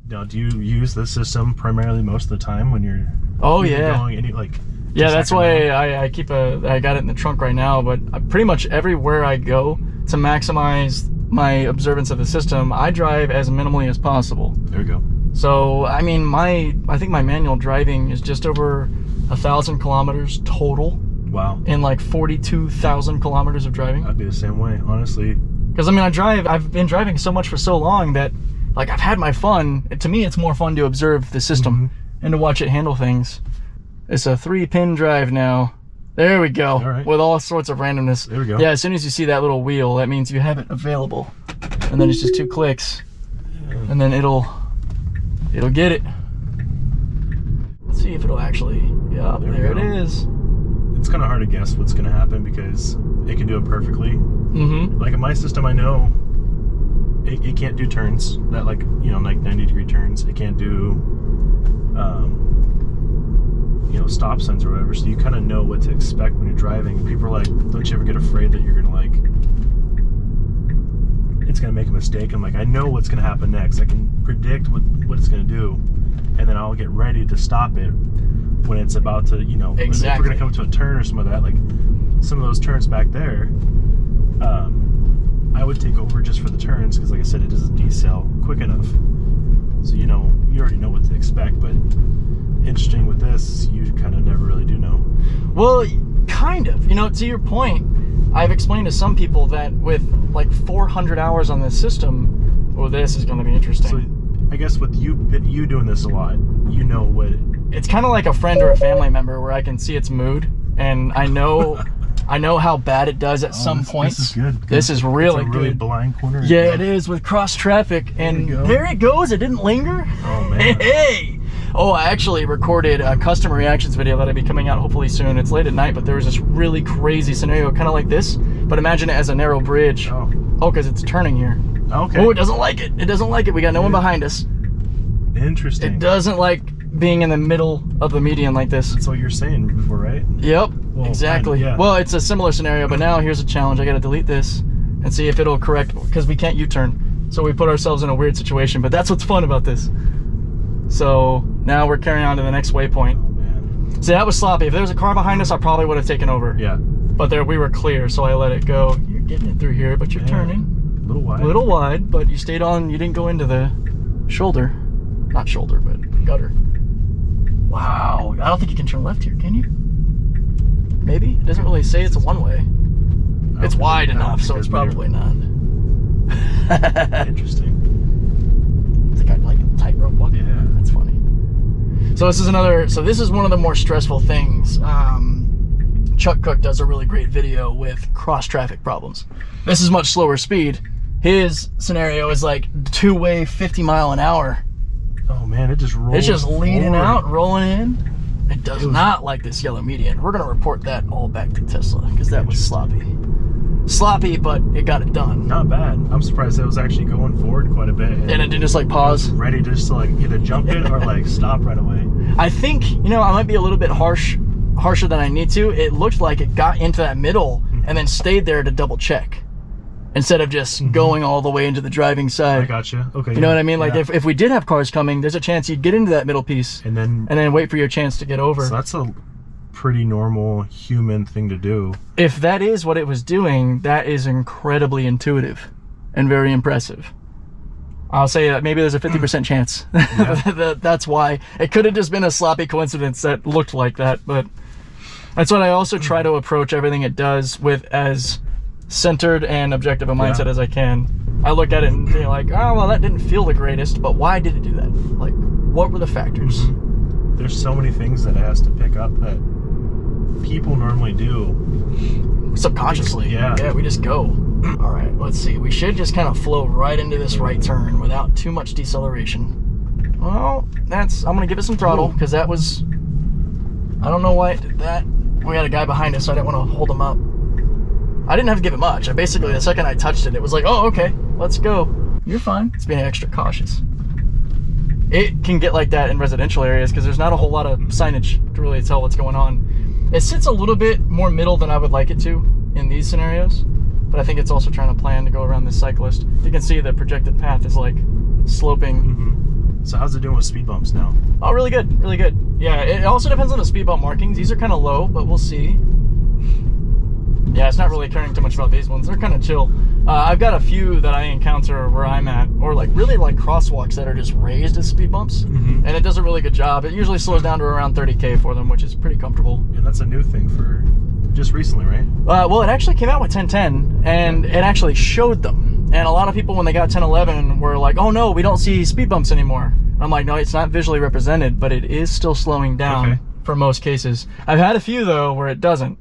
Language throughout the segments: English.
Now, do you use this system primarily most of the time when you're going any yeah, that's why I keep I got it in the trunk right now, but pretty much everywhere I go to maximize my observance of the system, I drive as minimally as possible. There we go. So, I mean, I think my manual driving is just over 1,000 kilometers total. Wow. In like 42,000 kilometers of driving. I'd be the same way, honestly. Because I mean, I've been driving so much for so long that like I've had my fun. To me, it's more fun to observe the system and to watch it handle things. It's a 3-pin drive now. There we go. All right. With all sorts of randomness. There we go. Yeah, as soon as you see that little wheel, that means you have it available. And then it's just 2 clicks. And then it'll get it. Let's see if it'll actually, yeah, there it is. It's kind of hard to guess what's going to happen because it can do it perfectly. Like in my system, I know it can't do turns that like 90-degree turns. It can't do stop signs or whatever. So you kind of know what to expect when you're driving. People are like, don't you ever get afraid that you're gonna it's gonna make a mistake? I'm like, I know what's gonna happen next. I can predict what it's gonna do, and then I'll get ready to stop it when it's about to, exactly. If we're gonna come to a turn or some of that, like some of those turns back there, I would take over just for the turns because, like I said, it doesn't decel quick enough. So you already know what to expect. But interesting with this, you kind of never really do know. Well, kind of. To your point, I've explained to some people that with like 400 hours on this system, well, this is going to be interesting. So I guess with you doing this a lot, you know what. It's kind of like a friend or a family member where I can see its mood, and I know how bad it does at some points. This is good. This is really good. It's a really blind corner. Yeah, it is with cross traffic, and there it goes. It didn't linger. Oh man. Hey. Oh, I actually recorded a customer reactions video that'll be coming out hopefully soon. It's late at night, but there was this really crazy scenario, kind of like this, but imagine it as a narrow bridge. Oh, because it's turning here. Okay. Oh, it doesn't like it. It doesn't like it. We got no one behind us. Interesting. It doesn't like being in the middle of the median like this. That's what you're saying before, right? Yep, well, exactly. Yeah. Well, it's a similar scenario, but now here's a challenge. I got to delete this and see if it'll correct, because we can't U-turn. So we put ourselves in a weird situation, but that's what's fun about this. So now we're carrying on to the next waypoint. Oh, man. See, that was sloppy. If there was a car behind us, I probably would have taken over. Yeah. But there, we were clear, so I let it go. You're getting it through here, but you're turning. A little wide. A little wide, but you stayed on. You didn't go into the shoulder. Not shoulder, but gutter. Wow. I don't think you can turn left here, can you? Maybe? It doesn't really say it's a one-way. It's wide enough, so it's probably not. Interesting. It's like a tightrope walk. Yeah. That's funny. So this is one of the more stressful things. Chuck Cook does a really great video with cross-traffic problems. This is much slower speed. His scenario is like two-way 50 mile an hour. Oh man, it just rolls. It's just leaning out, rolling in. It does not like this yellow median. We're gonna report that all back to Tesla because that was sloppy. Sloppy, but it got it done. Not bad. I'm surprised it was actually going forward quite a bit. And it didn't just like pause. Ready just to like either jump it or like stop right away. I think, I might be a little bit harsher than I need to. It looked like it got into that middle and then stayed there to double check instead of just going all the way into the driving side. I gotcha. Okay. You know what I mean? Like if we did have cars coming, there's a chance you'd get into that middle piece and then wait for your chance to get over. So that's a pretty normal human thing to do. If that is what it was doing, that is incredibly intuitive and very impressive. I'll say that maybe there's a 50% chance. That's why. It could have just been a sloppy coincidence that looked like that, but that's what I also try to approach everything it does with as centered and objective a mindset as I can. I look at it and be like, oh, well, that didn't feel the greatest, but why did it do that? Like, what were the factors? There's so many things that it has to pick up that people normally do subconsciously. Yeah, we just go. All right, let's see. We should just kind of flow right into this right turn without too much deceleration. Well, I'm gonna give it some throttle because that was, I don't know why it did that. We had a guy behind us, so I didn't want to hold him up. I didn't have to give it much. I basically, the second I touched it, it was like, oh, okay, let's go. You're fine. It's being extra cautious. It can get like that in residential areas because there's not a whole lot of signage to really tell what's going on. It sits a little bit more middle than I would like it to in these scenarios, but I think it's also trying to plan to go around this cyclist. You can see the projected path is like sloping So how's it doing with speed bumps now? Oh, really good, really good. Yeah, it also depends on the speed bump markings. These are kind of low, but we'll see. Yeah, it's not really caring too much about these ones. They're kind of chill. I've got a few that I encounter where I'm at, or like really like crosswalks that are just raised as speed bumps, and it does a really good job. It usually slows down to around 30K for them, which is pretty comfortable. And that's a new thing for just recently, right? Well, it actually came out with 1010, and it actually showed them. And a lot of people, when they got 1011, were like, "Oh no, we don't see speed bumps anymore." I'm like, no, it's not visually represented, but it is still slowing down for most cases. I've had a few though where it doesn't.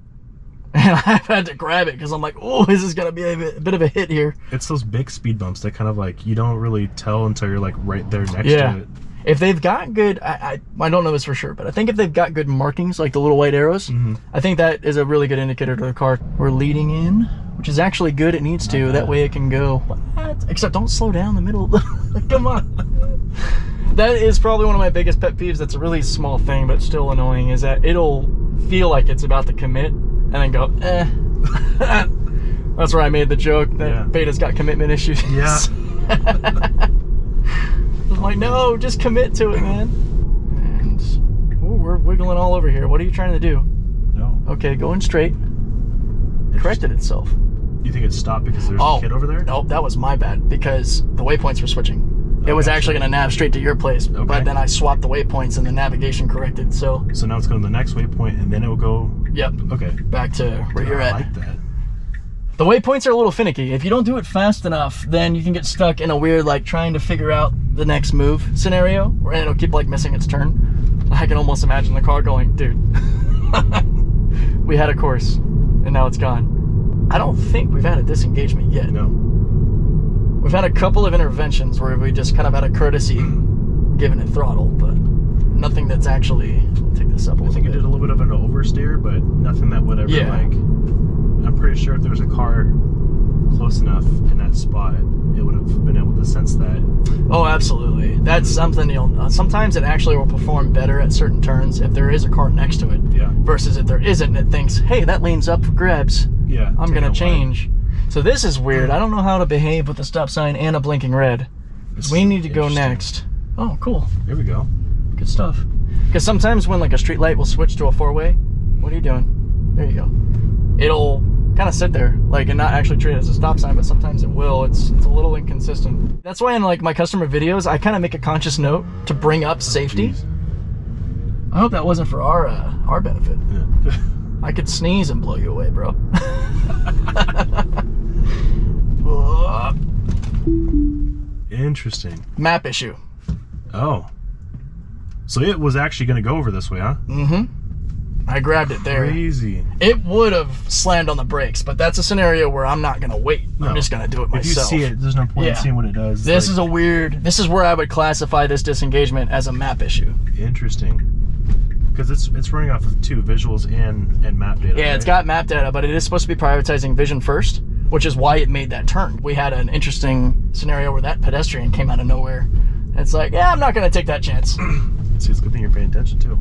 And I've had to grab it because I'm like, oh, this is going to be a bit of a hit here. It's those big speed bumps that kind of like, you don't really tell until you're like right there next to it. If they've got good, I don't know this for sure, but I think if they've got good markings, like the little white arrows, I think that is a really good indicator to the car. We're leading in, which is actually good. It needs to. That way it can go. What? Except don't slow down in the middle. Come on. That is probably one of my biggest pet peeves. That's a really small thing, but still annoying, is that it'll feel like it's about to commit and then go, eh. That's where I made the joke that Beta's got commitment issues. Yeah. I'm like, no, just commit to it, man. And we're wiggling all over here. What are you trying to do? No. Okay, going straight. Corrected itself. You think it stopped because there's a kid over there? Nope, that was my bad because the waypoints were switching. It was actually going to nav straight to your place, but then I swapped the waypoints and the navigation corrected. So now it's going to the next waypoint and then it will go. Yep. Okay. Back to where you're at. I like that. The waypoints are a little finicky. If you don't do it fast enough, then you can get stuck in a weird, like, trying to figure out the next move scenario, and it'll keep, like, missing its turn. I can almost imagine the car going, dude, we had a course, and now it's gone. I don't think we've had a disengagement yet. No. We've had a couple of interventions where we just kind of had a courtesy giving it throttle, but nothing that's actually, I'll take this up a little bit. I think it did a little bit of an oversteer, but nothing that would ever, like, I'm pretty sure if there was a car close enough in that spot, it would have been able to sense that. Oh, absolutely. That's something you'll, sometimes it actually will perform better at certain turns if there is a car next to it. Yeah. Versus if there isn't, it thinks, hey, that lane's up for grabs. Yeah. I'm going to change. So this is weird. I don't know how to behave with a stop sign and a blinking red. We need to go next. Oh, cool. There we go. Good stuff. Because sometimes when like a street light will switch to a four-way, what are you doing? There you go. It'll kind of sit there, like, and not actually treat it as a stop sign, but sometimes it will. It's a little inconsistent. That's why in like my customer videos, I kind of make a conscious note to bring up safety. I hope that wasn't for our benefit. Yeah. I could sneeze and blow you away, bro. Interesting. Map issue. Oh. So it was actually going to go over this way, huh? Mm-hmm. I grabbed it there. Crazy. It would have slammed on the brakes, but that's a scenario where I'm not going to wait. No. I'm just going to do it myself. If you see it, there's no point in seeing what it does. This is a weird, this is where I would classify this disengagement as a map issue. Interesting. Because it's running off of two, visuals and map data. Yeah, right? It's got map data, but it is supposed to be prioritizing vision first, which is why it made that turn. We had an interesting scenario where that pedestrian came out of nowhere. It's like, yeah, I'm not going to take that chance. See, it's a good thing you're paying attention too.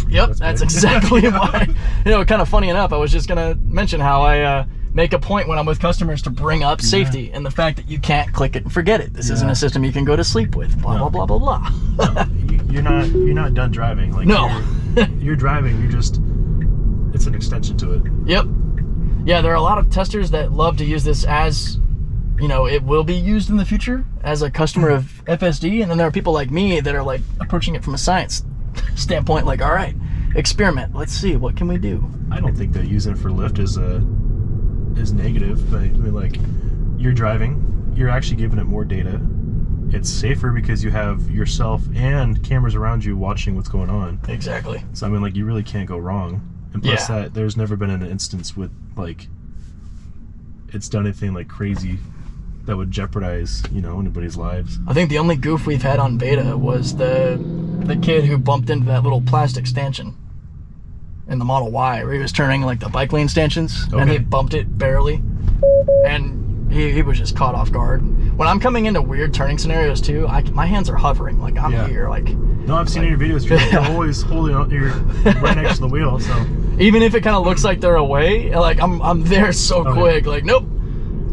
Yep, that's exactly why. You know, kind of funny enough, I was just going to mention how I make a point when I'm with customers to bring up safety and the fact that you can't click it and forget it. This isn't a system you can go to sleep with, blah, blah, blah, blah, blah. No, you're not done driving. Like, no. You're driving, it's an extension to it. Yep. Yeah, there are a lot of testers that love to use this as, you know, it will be used in the future as a customer of FSD, and then there are people like me that are like approaching it from a science standpoint, like, all right, experiment, let's see, what can we do? I don't think that using it for lift is negative, but I mean, like, you're driving, you're actually giving it more data. It's safer because you have yourself and cameras around you watching what's going on. Exactly. So I mean, like, you really can't go wrong. And plus that there's never been an instance with like it's done anything like crazy that would jeopardize, you know, anybody's lives. I think the only goof we've had on beta was the kid who bumped into that little plastic stanchion in the Model Y, where he was turning like the bike lane stanchions, and he bumped it barely, and he was just caught off guard. When I'm coming into weird turning scenarios too, my hands are hovering, like I'm here, like. No, I've seen in your videos, you're always holding on, you're right next to the wheel, so. Even if it kind of looks like they're away, like I'm there so quick, like nope.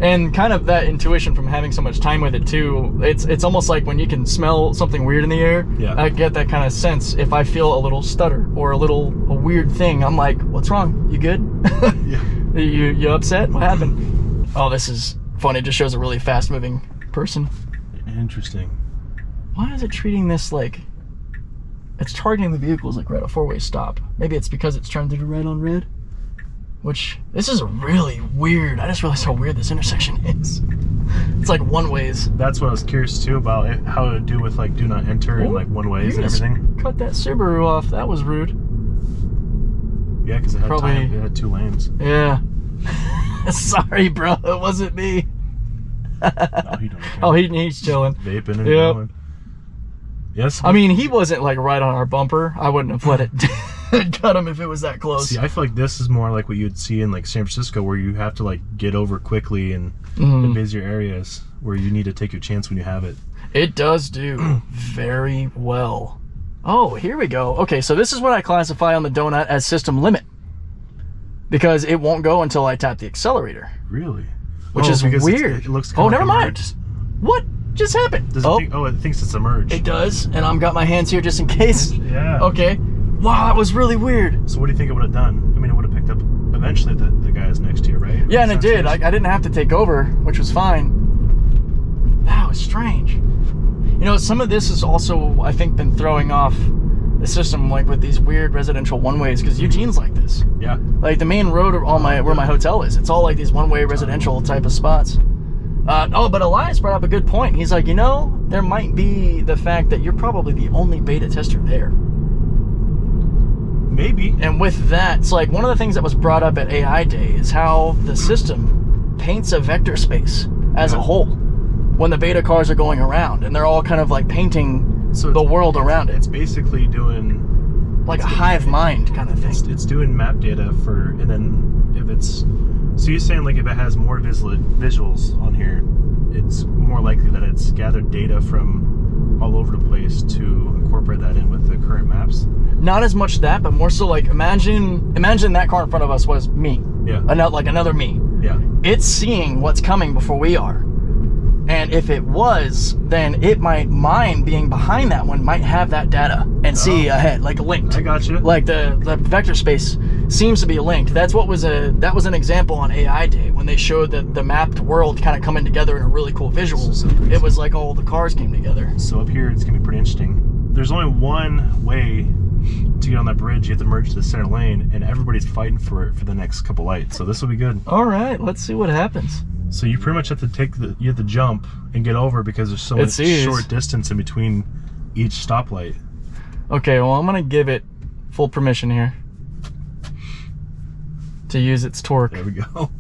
And kind of that intuition from having so much time with it too. It's almost like when you can smell something weird in the air. Yeah. I get that kind of sense. If I feel a little stutter or a weird thing, I'm like, what's wrong? You good? Yeah. You upset? What happened? Oh, this is funny. It just shows a really fast moving person. Interesting. Why is it treating this like it's targeting the vehicles like we're at a four-way stop? Maybe it's because it's trying to do red on red. Which, this is really weird. I just realized how weird this intersection is. It's like one ways. That's what I was curious too about how to do with like do not enter and like one ways and everything. Cut that Subaru off. That was rude. Yeah, because it had time. It had 2 lanes. Yeah. Sorry, bro. It wasn't me. No, he don't care. Oh, he's chilling. Vaping and going. Yes. I mean, he wasn't like right on our bumper. I wouldn't have let it cut him if it was that close. See, I feel like this is more like what you'd see in like San Francisco, where you have to like get over quickly in the busier areas where you need to take your chance when you have it. It does do very well. Oh, here we go. Okay, so this is what I classify on the donut as system limit, because it won't go until I tap the accelerator. Really? Which is weird. It looks kind of never like mind. What just happened? Does it think, it thinks it's emerged. It does, and I've got my hands here just in case. Yeah. Okay. Wow, that was really weird. So what do you think it would have done? I mean, it would have picked up eventually the guys next to you, right? Yeah, and it did. I didn't have to take over, which was fine. That was strange. You know, some of this has also, I think, been throwing off the system, like with these weird residential one-ways, because Eugene's like this. Yeah. Like the main road where my hotel is, it's all like these one-way residential type of spots. But Elias brought up a good point. He's like, you know, there might be the fact that you're probably the only beta tester there. Maybe. And with that, it's like one of the things that was brought up at AI Day is how the system paints a vector space as a whole when the beta cars are going around, and they're all kind of like painting the world around it. It's basically doing like a hive mind kind of thing. It's doing map data and then if it's, so you're saying like if it has more visuals on here, it's more likely that it's gathered data from all over the place to incorporate that in with the current maps? Not as much that, but more so like imagine that car in front of us was me. Yeah. Another me. Yeah. It's seeing what's coming before we are. And if it was, then it might, mine being behind that one might have that data and see ahead, like linked. I got you. Like the vector space seems to be linked. That was an example on AI Day when they showed the mapped world kind of coming together in a really cool visual. It was like all the cars came together. So up here, it's gonna be pretty interesting. There's only one way to get on that bridge. You have to merge to the center lane, and everybody's fighting for it for the next couple lights. So this will be good. All right, let's see what happens. So you pretty much have to you have to jump and get over because there's so much short distance in between each stoplight. Okay, well I'm gonna give it full permission here to use its torque. There we go.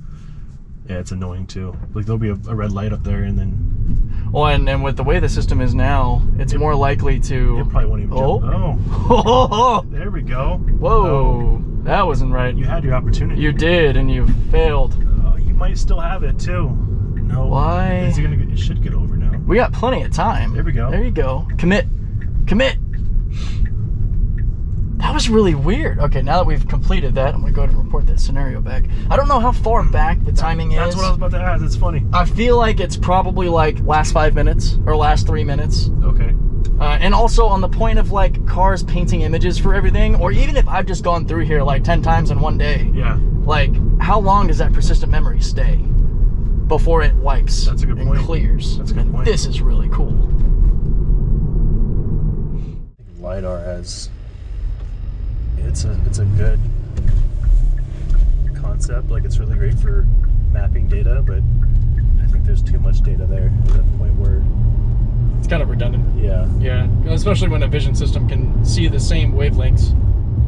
Yeah, it's annoying too. Like there'll be a red light up there, and then. Well, and with the way the system is now, it's more likely to. It probably won't even jump. Oh. There we go. Whoa, oh. That wasn't right. You had your opportunity. You did, and you failed. You might still have it too. No. Why? Is it gonna? It should get over now. We got plenty of time. There we go. There you go. Commit. Commit. That was really weird. Okay, now that we've completed that, I'm gonna go ahead and report that scenario back. I don't know how far back the timing is. That's what I was about to ask. It's funny. I feel like it's probably like last 5 minutes or last 3 minutes. Okay. And also on the point of like cars painting images for everything, or even if I've just gone through here like 10 times in one day. Yeah. Like, how long does that persistent memory stay before it wipes? That's a good point. And clears? That's a good point. This is really cool. LiDAR has. It's a good concept. Like it's really great for mapping data, but I think there's too much data there to the point where it's kind of redundant. Yeah. Yeah. Especially when a vision system can see the same wavelengths.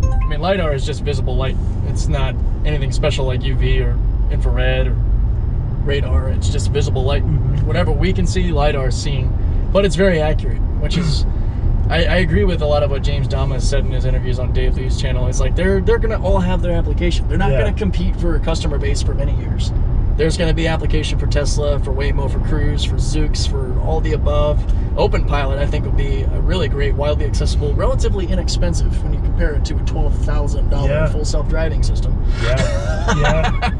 I mean, LiDAR is just visible light. It's not anything special like UV or infrared or radar. It's just visible light. Whatever we can see, LiDAR is seeing. But it's very accurate, which is. I agree with a lot of what James Dama has said in his interviews on Dave Lee's channel. It's like they're gonna all have their application. They're not gonna compete for a customer base for many years. There's gonna be application for Tesla, for Waymo, for Cruise, for Zoox, for all the above. Openpilot, I think, would be a really great, wildly accessible, relatively inexpensive when you compare it to a $12,000 full self-driving system. Yeah, yeah.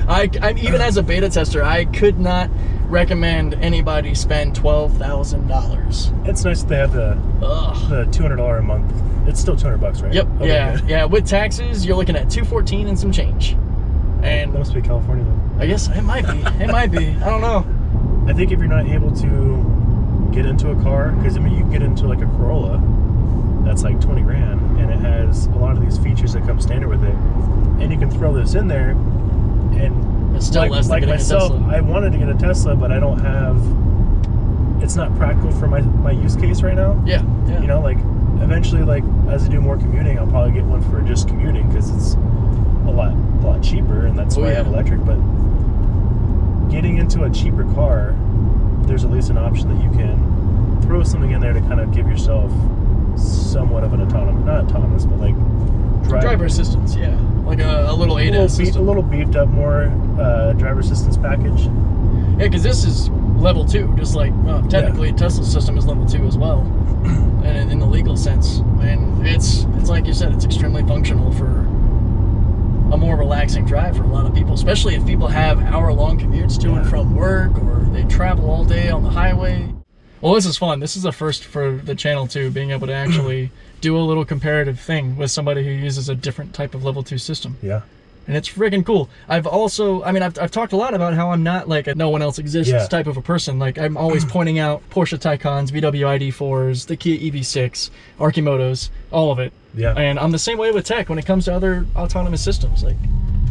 I'm even as a beta tester, I could not recommend anybody spend $12,000. It's nice that they have the $200 a month. It's still $200, right? Yep. Okay, Yeah. good. Yeah. With taxes, you're looking at $214 and some change. And that must be California though. I guess it might be. It might be. I don't know. I think if you're not able to get into a car, because I mean, you can get into like a Corolla that's like 20 grand, and it has a lot of these features that come standard with it, and you can throw this in there, and it's still less than getting myself, a Tesla. I wanted to get a Tesla, but I don't have. It's not practical for my use case right now. Yeah. Yeah. You know, like eventually, like as I do more commuting, I'll probably get one for just commuting because it's a lot cheaper, and that's why I have electric. But getting into a cheaper car, there's at least an option that you can throw something in there to kind of give yourself somewhat of an not autonomous, but like driver assistance. Yeah, like a little ADAS system. A little beefed up more driver assistance package. Yeah, because this is level 2, just like technically Tesla's system is level 2 as well, and in the legal sense. And it's like you said, it's extremely functional for a more relaxing drive for a lot of people, especially if people have hour-long commutes to and from work, or they travel all day on the highway. Well, this is fun. This is a first for the channel too, being able to actually do a little comparative thing with somebody who uses a different type of level 2 system. Yeah. And it's friggin' cool. I've also, I mean, I've talked a lot about how I'm not like a no one else exists type of a person. Like, I'm always pointing out Porsche Taycans, VW ID4s, the Kia EV6, Archimotos, all of it. Yeah. And I'm the same way with tech when it comes to other autonomous systems. Like,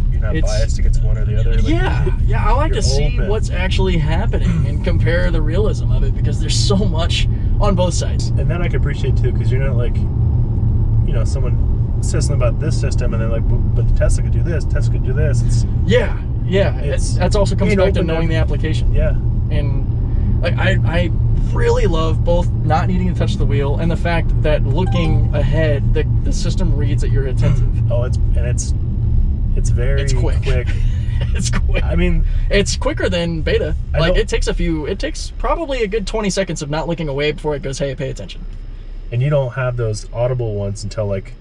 you're not biased against one or the other. Like, yeah. I like to see what's actually happening and compare the realism of it, because there's so much on both sides. And then I can appreciate too, because you're not like, you know, someone says something about this system and they're like, but Tesla could do this, Tesla could do this. It's that's also comes back to knowing the application. Yeah. And like I really love both not needing to touch the wheel and the fact that looking ahead, the system reads that you're attentive. Oh, it's very quick. It's quick. I mean, it's quicker than beta. Like, it takes probably a good 20 seconds of not looking away before it goes, hey, pay attention. And you don't have those audible ones until like,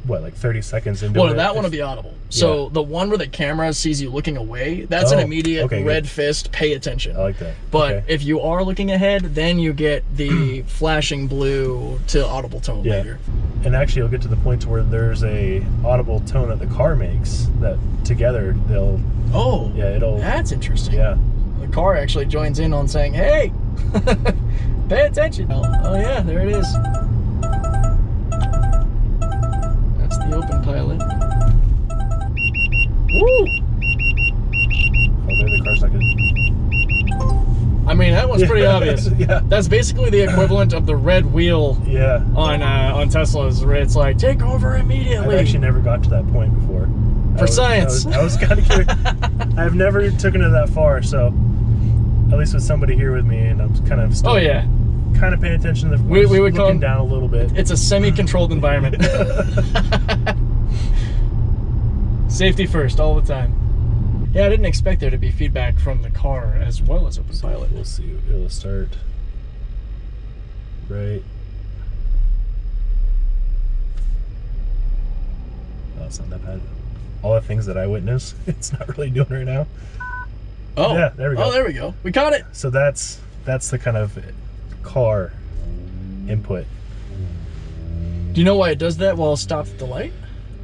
what, like 30 seconds into it? Well, that one will be audible. So the one where the camera sees you looking away, that's an immediate red fist, pay attention. I like that. But if you are looking ahead, then you get the flashing blue to audible tone later. And actually, you'll get to the point to where there's a audible tone that the car makes that together they'll... Oh, it'll... That's interesting. Yeah. The car actually joins in on saying, hey, pay attention. Oh yeah, there it is. That's the Openpilot. Woo! Oh, maybe the car's not good. I mean, that one's pretty obvious. That's basically the equivalent of the red wheel on Teslas, where it's like, take over immediately. I've actually never got to that point before. For science. I was kind of curious. I've never taken it that far, so at least with somebody here with me, and I'm kind of still kind of paying attention to the we would looking down a little bit. It's a semi-controlled environment. Safety first, all the time. Yeah, I didn't expect there to be feedback from the car as well as Openpilot. We'll see. It'll start right. Oh, it's not that bad. All the things that I witness, it's not really doing right now. Oh, yeah, there we go. Oh, there we go. We caught it. So that's the kind of car input. Do you know why it does that while it stops at the light?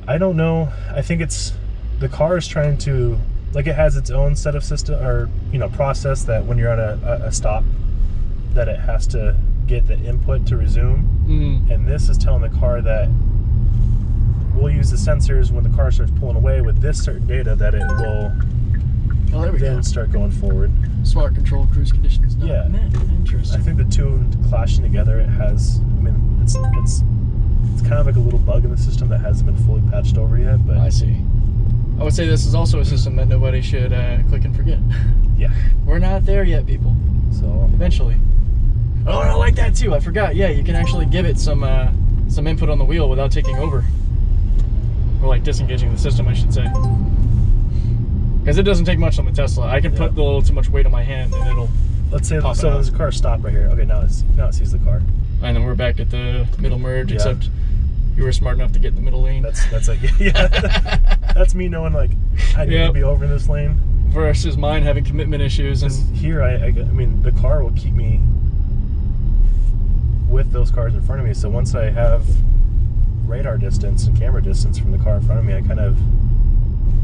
I don't know. I think it's the car is trying to, like, it has its own set of system or process that when you're at a stop, that it has to get the input to resume. And this is telling the car that we'll use the sensors when the car starts pulling away with this certain data that it will then start going forward. Smart control cruise conditions. No, yeah, man, interesting. I think the two clashing together, it has. I mean, it's kind of like a little bug in the system that hasn't been fully patched over yet. But I see. I would say this is also a system that nobody should click and forget. Yeah, we're not there yet, people. So eventually. Oh, and I like that too. I forgot. Yeah, you can actually give it some input on the wheel without taking over, or like disengaging the system, I should say. Because it doesn't take much on the Tesla. I can put a little too much weight on my hand and it'll. Let's say so. There's a car stop right here. Okay, now it sees the car. And then we're back at the middle merge, except You were smart enough to get in the middle lane. That's like, yeah. That's me knowing like I need to be over in this lane. Versus mine having commitment issues. And here, I mean, the car will keep me with those cars in front of me. So once I have radar distance and camera distance from the car in front of me,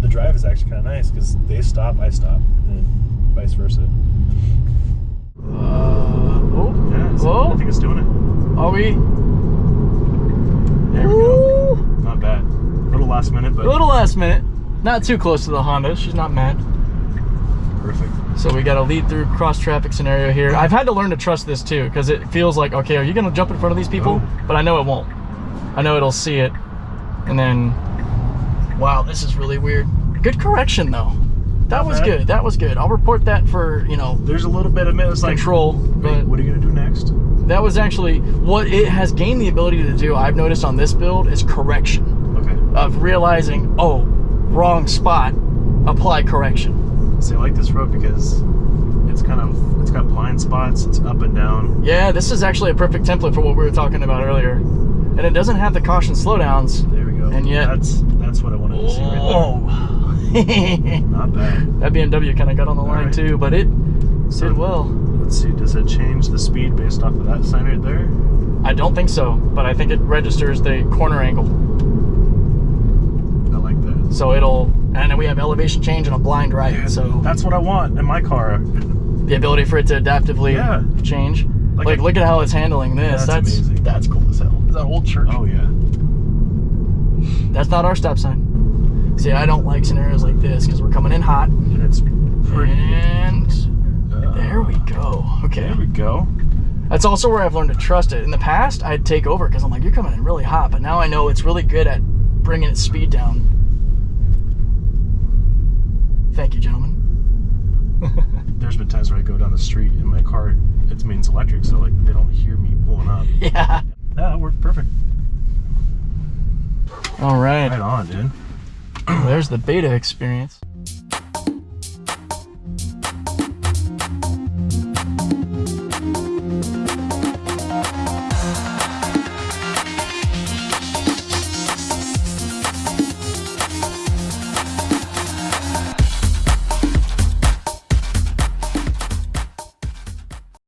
the drive is actually kind of nice because they stop, I stop, and vice versa. Whoa. I think it's doing it. Are we? There we go. Not bad. A little last minute, but... A little last minute. Not too close to the Honda. She's not mad. Perfect. So we got a lead through cross traffic scenario here. I've had to learn to trust this too, because it feels like, okay, are you going to jump in front of these people? Oh. But I know it won't. I know it'll see it. And then, wow, this is really weird. Good correction though. That was good. That was good. I'll report that for, you know, there's a little bit of control. But what are you going to do next? That was actually what it has gained the ability to do. I've noticed on this build is correction. Okay. Of realizing, oh, wrong spot, apply correction. See, I like this road because it's got blind spots. It's up and down. Yeah, this is actually a perfect template for what we were talking about earlier. And it doesn't have the caution slowdowns. There we go. And yet, that's what I wanted to see right there. Not bad. That BMW kind of got on the line too, but it did well. Let's see, does it change the speed based off of that sign right there? I don't think so, but I think it registers the corner angle. I like that. So and then we have elevation change and a blind right. Yeah, so that's what I want in my car. The ability for it to adaptively change. Like look at how it's handling this. Yeah, that's amazing. That's cool as hell. Is that old church? Oh yeah. That's not our stop sign. See, I don't like scenarios like this because we're coming in hot. And it's pretty. And there we go. Okay. There we go. That's also where I've learned to trust it. In the past, I'd take over because I'm like, you're coming in really hot. But now I know it's really good at bringing its speed down. Thank you, gentlemen. There's been times where I go down the street in my car, it means electric, so like they don't hear me pulling up. Yeah. Yeah, that worked perfect. All right. Right on, dude. There's the beta experience.